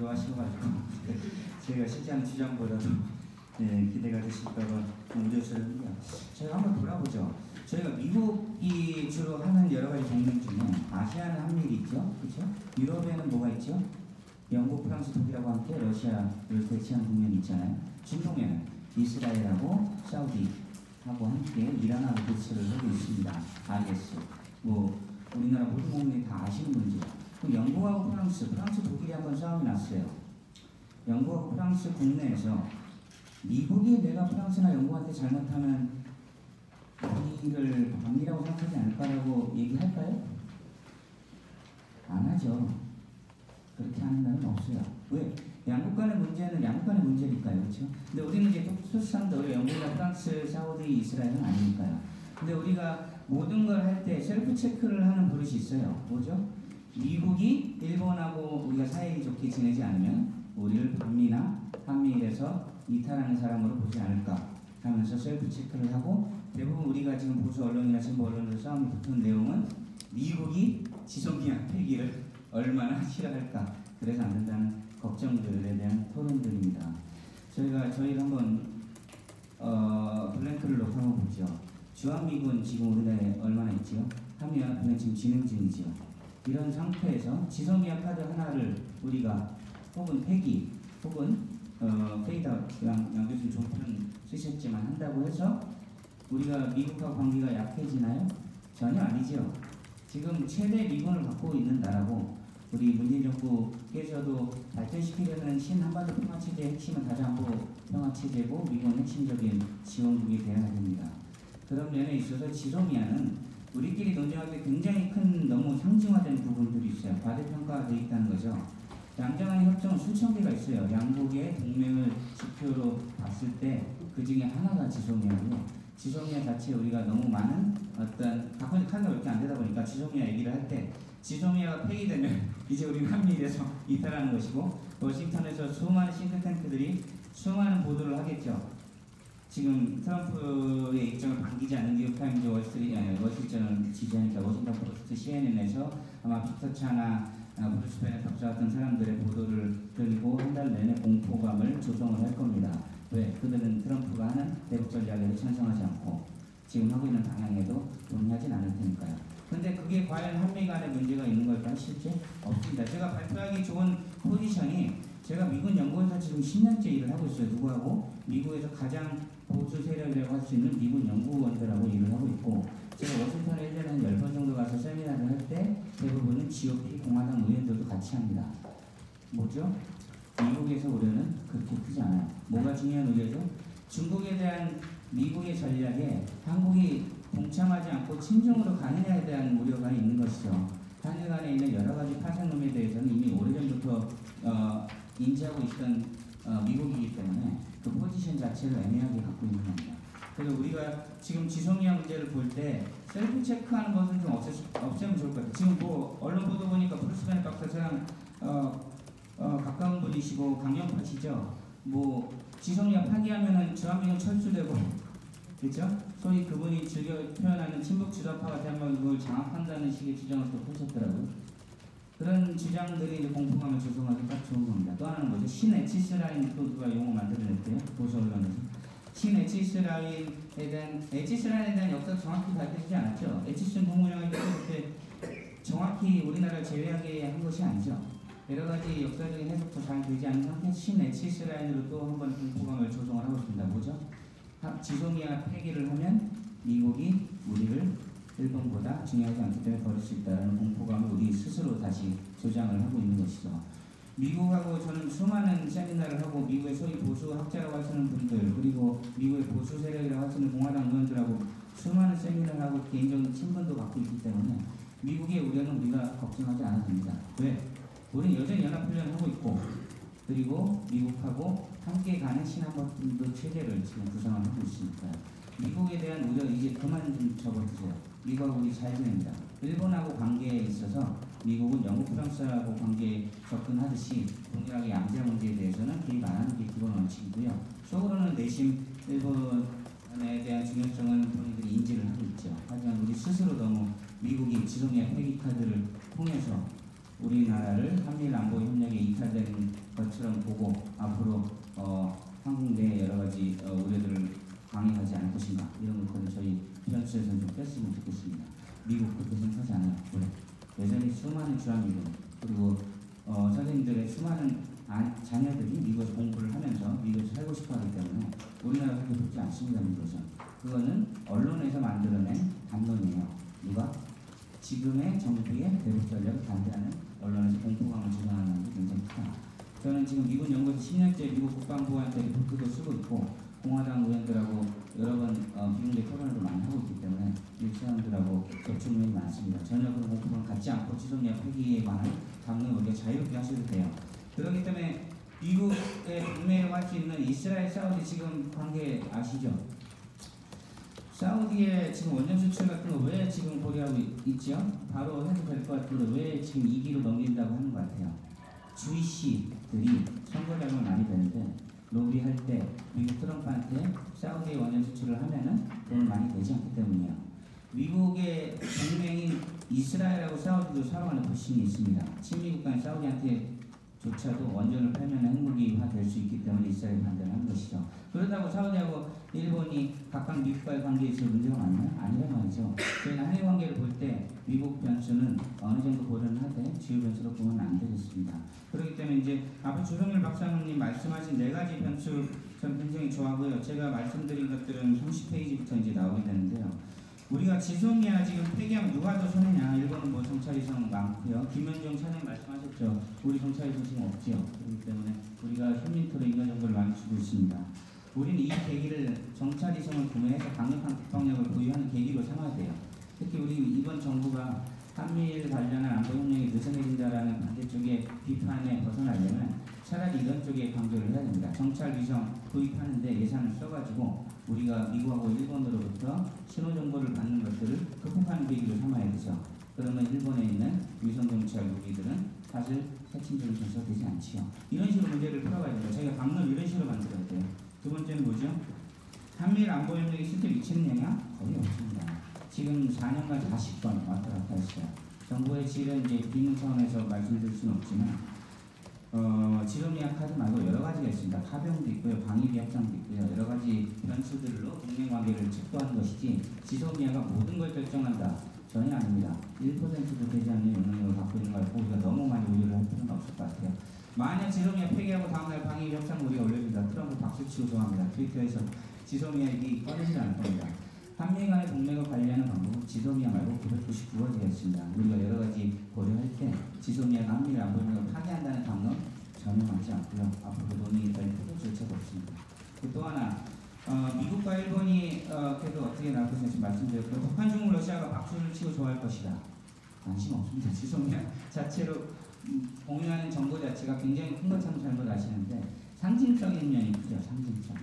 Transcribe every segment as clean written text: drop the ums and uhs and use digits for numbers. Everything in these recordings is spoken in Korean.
좋아하셔가지고 저희가 실제한 주장보다도 기대가 되실까봐 우려스럽고요. 저희가 한번 돌아보죠. 저희가 미국이 주로 하는 여러 가지 동맹 중에 아시아는 한미일이 있죠, 그렇죠? 유럽에는 뭐가 있죠? 영국, 프랑스, 독일하고 함께 러시아를 대치한 동맹이 있잖아요. 중동에는 이스라엘하고 사우디하고 함께 이란하고 대치를 하고 있습니다. RS. 뭐 우리나라 모든 국민이 다 아시는 문제예요. 그럼 영국하고 프랑스, 독일이 한번 싸움이 났어요. 영국하고 프랑스 국내에서 미국이 내가 프랑스나 영국한테 잘못하면 우리를 반미라고 생각하지 않을까라고 얘기할까요? 안 하죠. 그렇게 하는 나라는 없어요. 왜? 양국 간의 문제는 양국 간의 문제니까요. 그렇죠? 근데 우리는 이제 특수상도 영국이나 프랑스, 사우디, 이스라엘은 아니니까요. 근데 우리가 모든 걸 할 때 셀프 체크를 하는 버릇이 있어요. 뭐죠? 미국이 일본하고 우리가 사이가 좋게 지내지 않으면 우리를 반미나 한미일에서 이탈하는 사람으로 보지 않을까 하면서 셀프 체크를 하고, 대부분 우리가 지금 보수 언론이나 진보 언론에서 싸움이 붙은 내용은 미국이 지소미아 폐기를 얼마나 싫어할까, 그래서 안 된다는 걱정들에 대한 토론들입니다. 저희가 한번 블랭크를 놓고 보죠. 주한미군 지금 우리나라에 얼마나 있지요? 한미연합회는 지금 진행 중이지요. 이런 상태에서 지소미아 카드 하나를 우리가 혹은 폐기 혹은 페이드아웃, 양 교수님 좋은 표현 쓰셨지만 한다고 해서 우리가 미국과 관계가 약해지나요? 전혀 아니죠. 지금 최대 미군을 갖고 있는 나라고, 우리 문재인 정부께서도 발전시키려는 신한반도 평화체제의 핵심은 다자안보 평화체제고 미국은 핵심적인 지원국이 되어야 됩니다. 그런 면에 있어서 지소미아는 우리끼리 논쟁할 때 굉장히 큰 너무 상징화된 부분들이 있어요. 과대평가되어 있다는 거죠. 양자간의 협정은 수천 개가 있어요. 양국의 동맹을 지표로 봤을 때 그 중에 하나가 지소미아고요. 지소미아 자체에 우리가 너무 많은 어떤 각본이 칸이 이렇게 안 되다 보니까 지소미아 얘기를 할 때 지소미아가 폐기되면 이제 우리는 한미일에서 이탈하는 것이고, 워싱턴에서 수많은 싱크탱크들이 수많은 보도를 하겠죠. 지금 트럼프의 입장을 반기지 않는 뉴욕타임즈, 워싱턴을 지지하니까 워싱턴 포스트, CNN에서 아마 피터 차나 브루스 베네토 같은 사람들의 보도를 들고 한 달 내내 공포감을 조성을 할 겁니다. 왜? 그들은 트럼프가 하는 대북 전략에도 찬성하지 않고 지금 하고 있는 방향에도 동의하진 않을 테니까요. 근데 그게 과연 한미 간의 문제가 있는 걸까요? 실제 없습니다. 제가 발표하기 좋은 포지션이, 제가 미군 연구원에서 지금 10년째 일을 하고 있어요. 누구하고? 미국에서 가장 보수 세력이라고 할 수 있는 미군 연구원들하고 일을 하고 있고, 제가 워싱턴에 1년에 한 10번 정도 가서 세미나를 할 때 대부분은 GOP 공화당 의원들도 같이 합니다. 뭐죠? 미국에서 우려는 그렇게 크지 않아요. 뭐가 중요한 우려죠? 중국에 대한 미국의 전략에 한국이 동참하지 않고 친중으로 가느냐에 대한 우려가 있는 것이죠. 한일 간에 있는 여러 가지 파생론에 대해서는 이미 오래전부터 인지하고 있던 미국이기 때문에 그 포지션 자체를 애매하게 갖고 있는 겁니다. 그래서 우리가 지금 지소미아 문제를 볼 때 셀프 체크하는 것은 좀 없애면 좋을 것 같아요. 지금 뭐 언론 보도 보니까 브루스 베넷 박사랑 가까운 분이시고 강력하시죠. 뭐 지소미아 파기하면은 주한미군 철수되고, 그렇죠? 소위 그분이 즐겨 표현하는 친북 주자파가 대한민국을 장악한다는 식의 주장을 또 펼쳤더라고요. 그런 주장들이 이제 공포감을 조성하기 딱 좋은 겁니다. 또 하나는 뭐죠? 신에치스라인, 또 누가 용어 만들어냈대요? 보수 언론에서. 신에치스라인에 대한 역사가 정확히 밝혀지지 않았죠. 에치스는 동문양을 그때 정확히 우리나라를 제외하게 한 것이 아니죠. 여러 가지 역사적인 해석도 잘 되지 않은 상태에서 신에치스라인으로 또 한번 공포감을 조성을 하고 있습니다. 뭐죠? 지소미아 폐기를 하면 미국이 우리를 일본보다 중요하지 않기 때문에 버릴 수 있다는 공포감을 우리 스스로 다시 조장을 하고 있는 것이죠. 미국하고 저는 수많은 세미나를 하고, 미국의 소위 보수 학자라고 하시는 분들, 그리고 미국의 보수 세력이라고 하시는 공화당 의원들하고 수많은 세미나를 하고 개인적인 친분도 갖고 있기 때문에 미국의 우려는 우리가 걱정하지 않아도 됩니다. 왜? 우리는 여전히 연합훈련을 하고 있고, 그리고 미국하고 함께 가는 신한반도 체제를 지금 구성을 하고 있으니까요. 미국에 대한 우려 이제 그만 좀 접어두세요. 미국하고 우리 잘 지냅니다. 일본하고 관계에 있어서 미국은 영국, 프랑스하고 관계에 접근하듯이 동일하게 양자 문제에 대해서는 개입 안 하는 게 기본 원칙이고요. 속으로는 내심 일본에 대한 중요성은 본인들이 인지를 하고 있죠. 하지만 우리 스스로 너무 미국이 지소미아 폐기 카드를 통해서 우리나라를 한미일 안보 협력에 이탈되는 것 선생님들의 수많은 자녀들이 미국에서 공부를 하면서 미국에서 살고 싶어 하기 때문에 우리나라 그렇게 좋지 않습니다. 미국에서. 그거는 언론에서 만들어낸 담론이에요. 누가? 지금의 정부의 대북 전략을 반대하는 언론에서 공포감을 조장하는 게 굉장히 크다. 저는 지금 미국 연구에서 10년째 미국 국방부한테 리포트도 쓰고 있고 공화당 의원들하고 여러 번 비공개 토론을 많이 하고 있기 때문에 미국 사람들하고 접촉면이 많습니다. 전혀 그런 공포감을 갖지 않고 지속력 회기에 관한 담론을 우리가 자유롭게 하셔도 돼요. 그렇기 때문에 미국의 동맹을 할 수 있는 이스라엘 사우디 지금 관계 아시죠? 사우디에 지금 원전 수출 같은 거 왜 지금 고려하고 있죠? 바로 해도 될 것 같은데 왜 지금 2기로 넘긴다고 하는 것 같아요? 주이시들이 선거 자금을 많이 되는데 로비할 때 미국 트럼프한테 사우디에 원전 수출을 하면은 돈을 많이 되지 않기 때문이에요. 미국의 동맹인 이스라엘하고 사우디도 서로 간에 불신이 있습니다. 친미국가인 사우디한테 조차도 원전을 팔면 핵무기화 될 수 있기 때문에 이스라엘 반대를 하는 것이죠. 그렇다고 사우디하고 일본이 각각 미국과의 관계에 있을 문제가 많나요? 아니란 말이죠. 저희는 한일 관계를 볼 때 미국 변수는 어느 정도 고려를 하되 주요 변수로 보면 안 되겠습니다. 그렇기 때문에 이제 앞에 조성일 박사님 말씀하신 4가지 변수 전 굉장히 좋아하고요. 제가 말씀드린 것들은 30페이지부터 이제 나오게 되는데요. 우리가 지소미아 지금 폐기하면 누가 더 손해냐? 일본은 뭐 정찰위성 많고요. 김현종 차장님 말씀하셨죠. 우리 정찰위성 지금 없지요. 그렇기 때문에 우리가 현민토로 인간 정보를 많이 주고 있습니다. 우리는 이 계기를 정찰위성을 구매해서 강력한 국방력을 보유하는 계기로 삼아야 돼요. 특히 우리 이번 정부가 한미일 관련한 안보협력이 느슨해진다라는 반대쪽의 비판에 벗어나려면 차라리 이런 쪽에 강조를 해야 됩니다. 정찰위성 구입하는데 예산을 써가지고 우리가 미국하고 일본으로부터 신호정보를 받는 것들을 극복하는 계기로 삼아야 되죠. 그러면 일본에 있는 위성정찰 무기들은 사실 핵심적인 전소가 되지 않지요. 이런 식으로 문제를 풀어가야 됩니다. 저희가 방금 이런 식으로 만들어야 돼요. 두 번째는 뭐죠? 한미일 안보협력이 실제 미치는 영향? 거의 없습니다. 지금 4년간 40번 왔다 갔다 했어요. 정부의 질은 이제 비밀 차원에서 말씀드릴 수는 없지만 지소미아 카드 말고 여러 가지가 있습니다. 파병도 있고요, 방위비 협상도 있고요, 여러 가지 변수들로 동맹 관계를 척도하는 것이지 지소미아가 모든 걸 결정한다. 전혀 아닙니다. 1%도 되지 않는 영향력을 갖고 있는 거 같고 우리가 너무 많이 우려를 할 필요는 없을 것 같아요. 만약 지소미아 폐기하고 다음날 방위비 협상 우리가 올려줍니다. 트럼프 박수치고 좋아합니다. 트위터에서 지소미아 얘기 꺼내질 않을 겁니다. 한미 간의 동맹을 관리하는 방법은 지소미아 말고 999가지가 있습니다. 우리가 여러 가지 고려할 때 지소미아가 한미를 안보협력을 파괴한다는 담론 전혀 맞지 않고요. 앞으로 논의에 따른 표본 절차가 없습니다. 또 하나 미국과 일본이 계속 어떻게 나올 것인지 말씀드렸고 북한, 중국, 러시아가 박수를 치고 좋아할 것이다. 관심 없습니다. 지소미아 자체로 공유하는 정보 자체가 굉장히 큰 것처럼 잘못 아시는데 상징적인 면이 크죠. 상징적.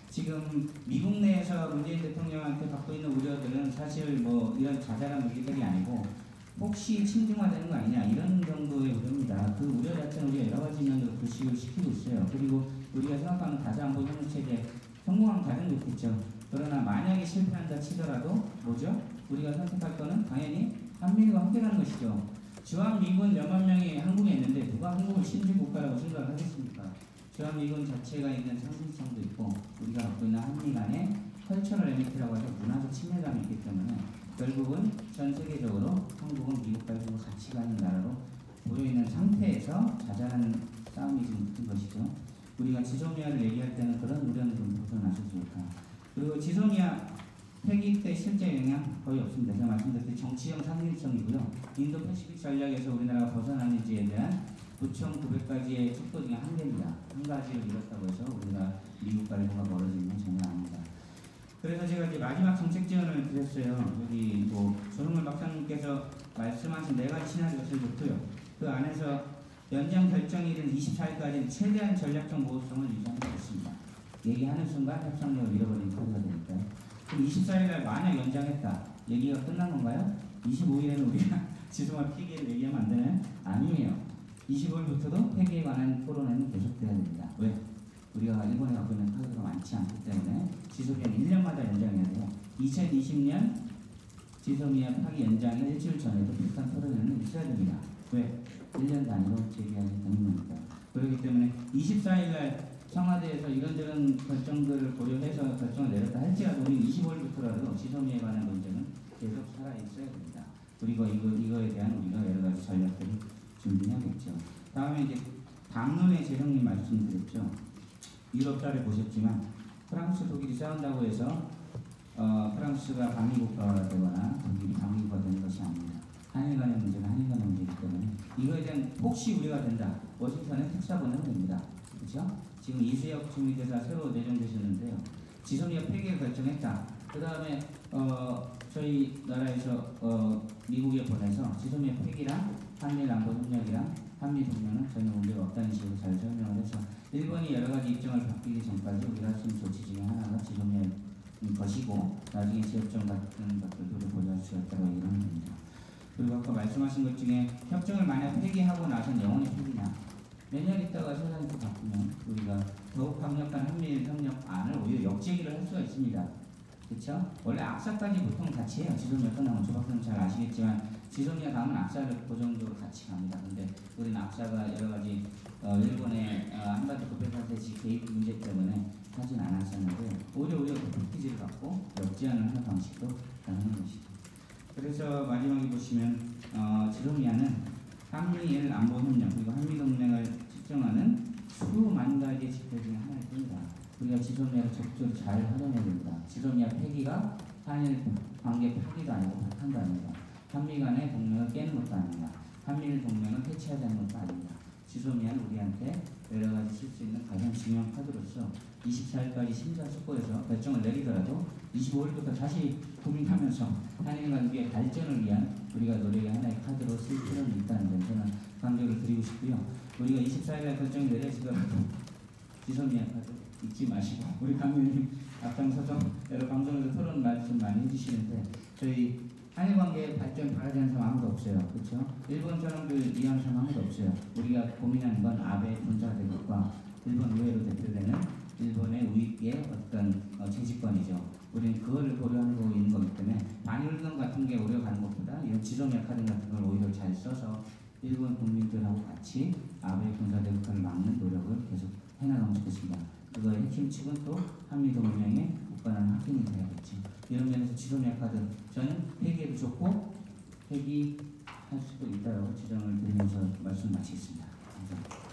지금 미국 내에서 문재인 대통령한테 받고 있는 우려들은 사실 뭐 이런 자잘한 우려들이 아니고 혹시 침중화되는 거 아니냐 이런 정도의 우려입니다. 그 우려 자체는 우리가 여러 가지 면으로 불식을 시키고 있어요. 그리고 우리가 생각하는 다자안보 협력체제 성공하면 가장 좋겠죠. 그러나 만약에 실패한다 치더라도 뭐죠? 우리가 선택할 거는 당연히 한미일과 함께라는 것이죠. 주한미군 몇만 명이 한국에 있는데 누가 한국을 신주국가라고 생각을 하겠습니까? 주한미군 자체가 있는 상징성도 있고 우리가 갖고 있는 한미 간의 컬처럴 에미티라고 해서 문화적 친밀감이 있기 때문에 결국은 전 세계적으로 한국은 미국과 일본과 같이 가는 나라로 보여있는 상태에서 자잘한 싸움이 지금 붙은 것이죠. 우리가 지소미아를 얘기할 때는 그런 우려는 좀 벗어나셔도 좋다. 그리고 지소미아 폐기 때 실제 영향 거의 없습니다. 제가 말씀드렸듯이 정치적 상징성이고요. 인도 패시픽 전략에서 우리나라가 벗어나는지에 대한 9,900가지의 척도 중에 한 개입니다. 한 가지를 잃었다고 해서 우리가 미국과 일본과 멀어지는 건 전혀 아닙니다. 그래서 제가 이제 마지막 정책 지원을 드렸어요. 여기 뭐 조성물 박사님께서 말씀하신 4가지 시나리오가 제일 좋고요. 그 안에서 연장 결정일은 24일까지는 최대한 전략적 모호성을 유지하는 게 좋습니다. 얘기하는 순간 협상력을 잃어버리는 카드가 되니까요. 그럼 24일날 만약 연장했다. 얘기가 끝난 건가요? 25일에는 우리가 지소미아 폐기를 얘기하면 안 되나요? 아니에요. 25일부터도 폐기에 관한 토론회는 계속돼야 됩니다. 왜? 우리가 일본에 갖고 있는 카드가 많지 않기 때문에 지소미아는 1년마다 연장해야 돼요. 2020년 지소미아 파기 연장의 일주일 전에도 비슷한 토론회는 있어야 됩니다. 왜? 1년 단위로 재개하기 때문입니다. 그렇기 때문에 24일날 청와대에서 이런저런 결정들을 고려해서 결정을 내렸다 할지라도 우리 25일부터라도 지소미아에 관한 논쟁은 계속 살아있어야 됩니다. 그리고 이거에 대한 우리가 여러 가지 전략들을 준비해야겠죠. 다음에 이제 당론의 재정리 말씀드렸죠. 유럽사를 보셨지만 프랑스, 독일이 싸운다고 해서 프랑스가 방위국가가 되거나 독일이 방위국가가 되는 것이 아닙니다. 한일 간의 문제는 한일 간의 문제이기 때문에 이거에 대한 혹시 우려가 된다. 워싱턴에 특사 보내면 됩니다. 그렇죠? 지금 이수혁 총리대사 새로 내정되셨는데요. 지소미아 폐기를 결정했다. 그 다음에 저희 나라에서 미국에 보내서 지소미아 폐기랑 한일 안보 협력이랑 한미 동맹은 전혀 문제가 없다는 식으로 잘 설명을 해서 일본이 여러 가지 입장을 바뀌기 전까지 우리가 할 수 있는 조치 중에 하나가 지소미아 것이고 나중에 지역정 같은 것들도 보좌할 수가 있다고 얘기를 하는 겁니다. 그리고 아까 말씀하신 것 중에 협정을 만약 폐기하고 나선 영원히 폐기냐 몇 년 있다가 세상이 또 바꾸면 우리가 더욱 강력한 한미일 협력안을 오히려 역제기를 할 수가 있습니다. 그렇죠? 원래 악사까지 보통 같이 해요. 지소미아 끝나면 조박사는 잘 아시겠지만 지소미아 다음은 악사를 고정적으로 같이 갑니다. 근데 우리는 악사가 여러 가지 일본의 한반도 급백사태지 개입 문제 때문에 하진 않았었는데 오히려 그 패키지를 갖고 역제안을 하는 방식도 가능한 것이죠. 그래서 마지막에 보시면 지소미아는 한미일 안보협력 그리고 한미동맹을 측정하는 수만 가지 지표 중에 하나일 뿐이다. 우리가 지소미아를 적극적으로 잘 활용해야 됩니다. 지소미아 폐기가 한일 관계 파기도 아니고 박한도 아닙니다. 한미 간의 동맹을 깨는 것도 아닙니다. 한미일 동맹을 해체하자는 것도 아닙니다. 지소미아는 우리한테 여러 가지 쓸 수 있는 가장 중요한 카드로서 24일까지 심사숙고해서 결정을 내리더라도 25일부터 다시 고민하면서 한일 관계의 발전을 위한 우리가 노력의 하나의 카드로 쓸 필요는 있다는 점 저는 강조를 드리고 싶고요. 우리가 24일날 결정이 내려지더라도 지소미아 카드 잊지 마시고 우리 강의님 앞장서서 여러 방송에서 토론 말씀 많이 해주시는데 저희 한일 관계 발전 바라지 사람 아무도 없어요. 그렇죠? 일본 사람들 이해하는 사람 아무도 없어요. 우리가 고민하는 건 아베 군사대국과 일본 의회로 대표되는 일본의 우익의 어떤 정치권이죠. 우리는 그거를 고려하는 거고 있는 거기 때문에 반일론 같은 게 오려가는 것보다 이런 지소미아 카드 같은 걸 오히려 잘 써서 일본 국민들하고 같이 아베 군사대국화를 막는 노력을 계속 해나가면 좋겠습니다. 그거의 핵심 측은 또 한미동맹의 국가라는 확인이 돼야겠죠. 이런 면에서 지소미아 카드 저는 폐기해도 좋고 폐기할 수도 있다고 지정을 드리면서 말씀 마치겠습니다. 감사합니다.